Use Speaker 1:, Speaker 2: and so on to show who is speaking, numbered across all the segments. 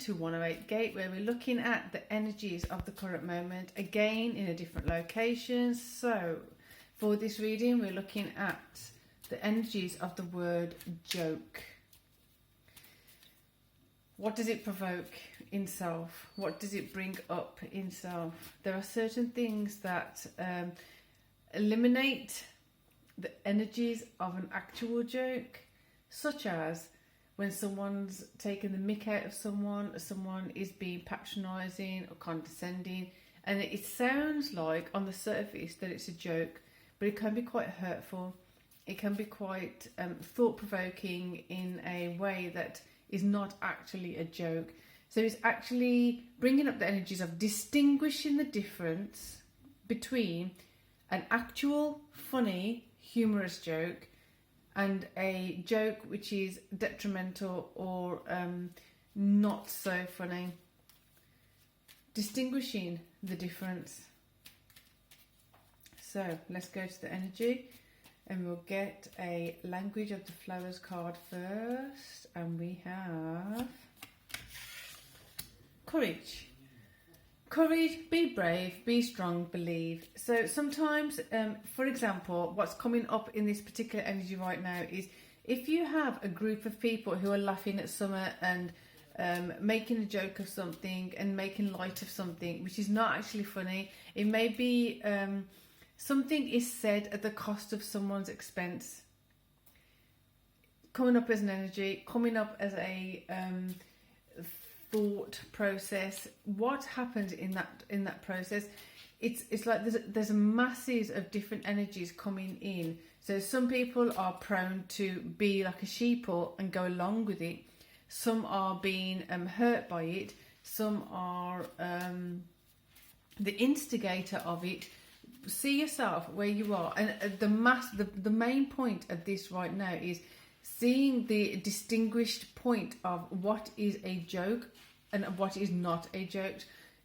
Speaker 1: to 108 Gate, where we're looking at the energies of the current moment, again in a different location. So for this reading, we're looking at the energies of the word joke. What does it provoke in self? What does it bring up in self? There are certain things that eliminate the energies of an actual joke, such as when someone's taking the mick out of someone is being patronising or condescending, and it sounds like on the surface that it's a joke, but it can be quite hurtful. It can be quite thought-provoking in a way that is not actually a joke. So it's actually bringing up the energies of distinguishing the difference between an actual, funny, humorous joke and a joke which is detrimental or not so funny. Distinguishing the difference. So let's go to the energy, and we'll get a language of the flowers card first, and we have courage. Courage, be brave, be strong, believe. So sometimes, for example, what's coming up in this particular energy right now is if you have a group of people who are laughing at something and making a joke of something and making light of something which is not actually funny. It may be something is said at the cost of someone's expense. Coming up as an energy, coming up as a thought process. What happens in that process? It's like there's masses of different energies coming in. So some people are prone to be like a sheeple and go along with it. Some are being hurt by it. Some are the instigator of it. See yourself where you are, and the main point of this right now is seeing the distinguished point of what is a joke and what is not a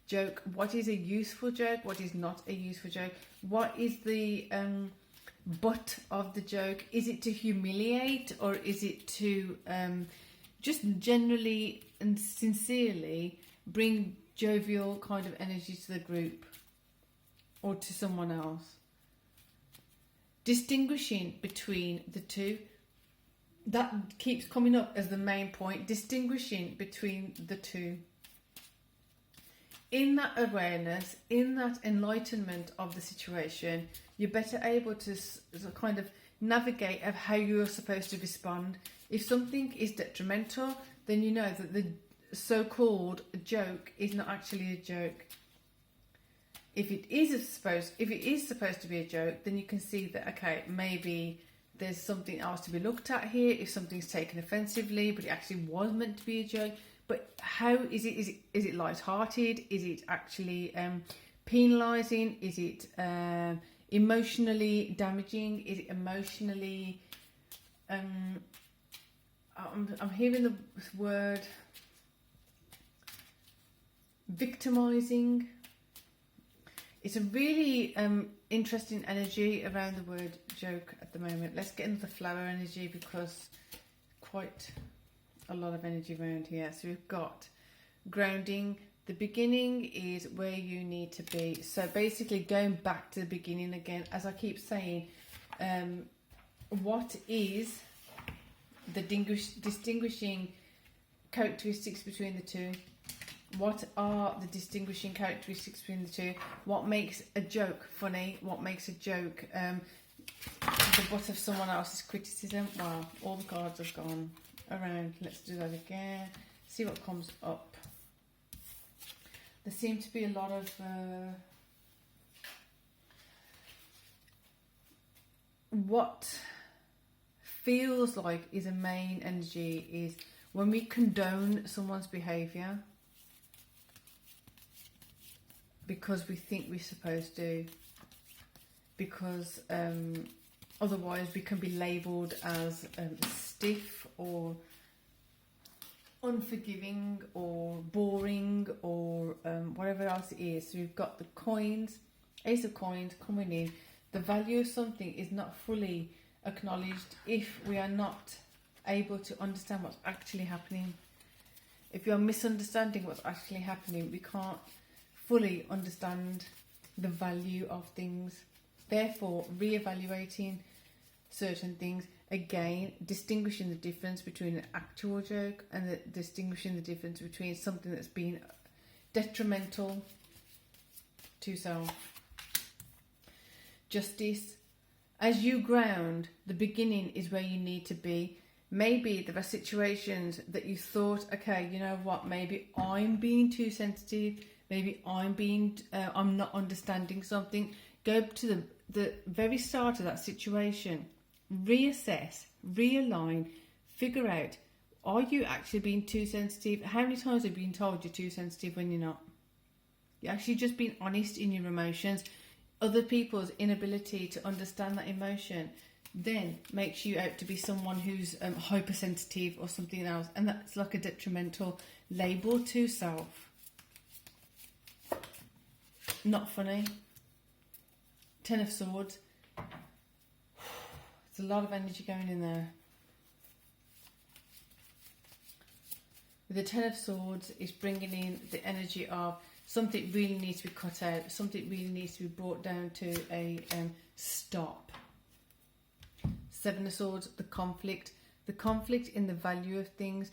Speaker 1: joke. What is a useful joke? What is not a useful joke? What is the butt of the joke? Is it to humiliate, or is it to just generally and sincerely bring jovial kind of energy to the group or to someone else? Distinguishing between the two, that keeps coming up as the main point. Distinguishing between the two. In that awareness, in that enlightenment of the situation, you're better able to kind of navigate of how you're supposed to respond. If something is detrimental, then you know that the so-called joke is not actually a joke. If it is supposed to be a joke, then you can see that, okay, maybe there's something else to be looked at here. If something's taken offensively, but it actually was meant to be a joke. But how is it? Is it light-hearted? Is it actually penalising? Is it emotionally damaging? Is it emotionally? I'm hearing the word victimising. It's a really interesting energy around the word joke at the moment. Let's get into the flower energy, because quite a lot of energy around here. So we've got grounding. The beginning is where you need to be. So basically going back to the beginning again, as I keep saying, what is the distinguishing characteristics between the two? What are the distinguishing characteristics between the two? What makes a joke funny? What makes a joke the butt of someone else's criticism? Wow, all the cards have gone around. Let's do that again. See what comes up. There seem to be a lot of what feels like is a main energy is when we condone someone's behaviour because we think we're supposed to, because otherwise we can be labelled as stiff or unforgiving or boring or whatever else it is. So we've got the coins, Ace of Coins coming in. The value of something is not fully acknowledged if we are not able to understand what's actually happening. if you're misunderstanding what's actually happening, we can't fully understand the value of things. Therefore, re-evaluating certain things, again, distinguishing the difference between an actual joke and distinguishing the difference between something that's been detrimental to self. Justice. As you ground, the beginning is where you need to be. Maybe there are situations that you thought, okay, you know what, maybe I'm being too sensitive, maybe I'm not understanding something. Go to the very start of that situation, reassess, realign, figure out, are you actually being too sensitive? How many times have you been told you're too sensitive when you're not? You're actually just being honest in your emotions. Other people's inability to understand that emotion then makes you out to be someone who's hypersensitive or something else, and that's like a detrimental label to self. Not funny. Ten of Swords. There's a lot of energy going in there. With the Ten of Swords, it's bringing in the energy of something really needs to be cut out. Something really needs to be brought down to a stop. Seven of Swords, the conflict. The conflict in the value of things.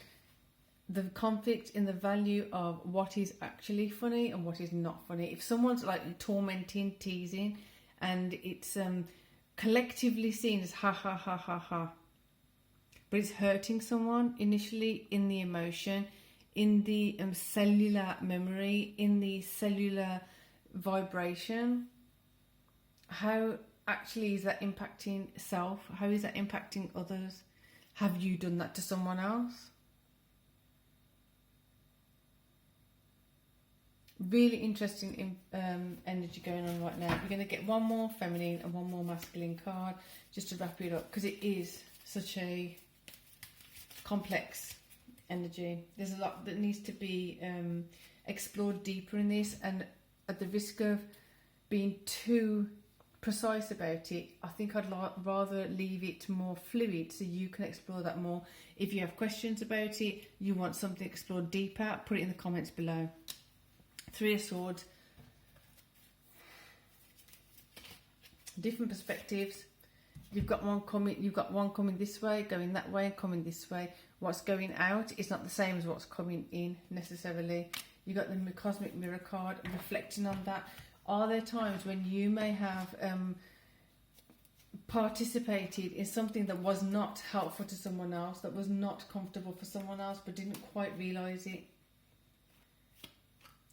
Speaker 1: The conflict in the value of what is actually funny and what is not funny. If someone's like tormenting, teasing, and it's collectively seen as ha ha ha ha ha, but it's hurting someone initially in the emotion, in the cellular memory, in the cellular vibration, how actually is that impacting self? How is that impacting others? Have you done that to someone else? Really interesting energy going on right now. We're going to get one more feminine and one more masculine card just to wrap it up, because it is such a complex energy. There's a lot that needs to be explored deeper in this, and at the risk of being too precise about it, I think I'd rather leave it more fluid so you can explore that more. If you have questions about it, you want something explored deeper, put it in the comments below. Three of Swords. Different perspectives. You've got one coming this way, going that way, and coming this way. What's going out is not the same as what's coming in necessarily. You've got the Cosmic Mirror card reflecting on that. Are there times when you may have participated in something that was not helpful to someone else, that was not comfortable for someone else, but didn't quite realise it?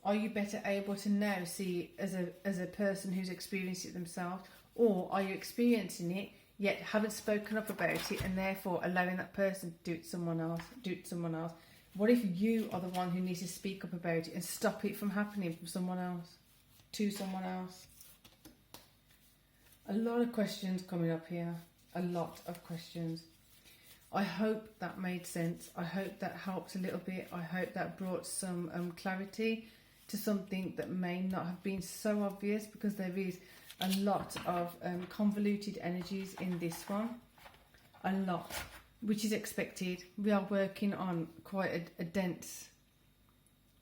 Speaker 1: Are you better able to now see as a person who's experienced it themselves, or are you experiencing it yet haven't spoken up about it and therefore allowing that person to do it to someone else? What if you are the one who needs to speak up about it and stop it from happening from someone else to someone else? A lot of questions coming up here. A lot of questions. I hope that made sense. I hope that helped a little bit. I hope that brought some clarity to something that may not have been so obvious, because there is a lot of convoluted energies in this one. A lot, which is expected. We are working on quite a dense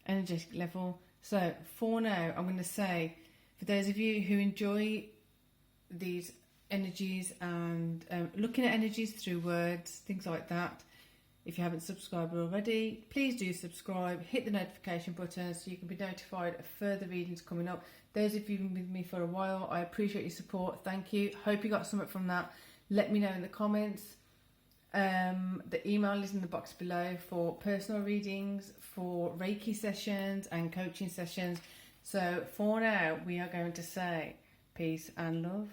Speaker 1: energetic level. So for now, I'm going to say, for those of you who enjoy these energies and looking at energies through words, things like that, if you haven't subscribed already, please do subscribe. Hit the notification button so you can be notified of further readings coming up. Those of you who've been with me for a while, I appreciate your support. Thank you. Hope you got something from that. Let me know in the comments. The email is in the box below for personal readings, for Reiki sessions and coaching sessions. So for now, we are going to say peace and love.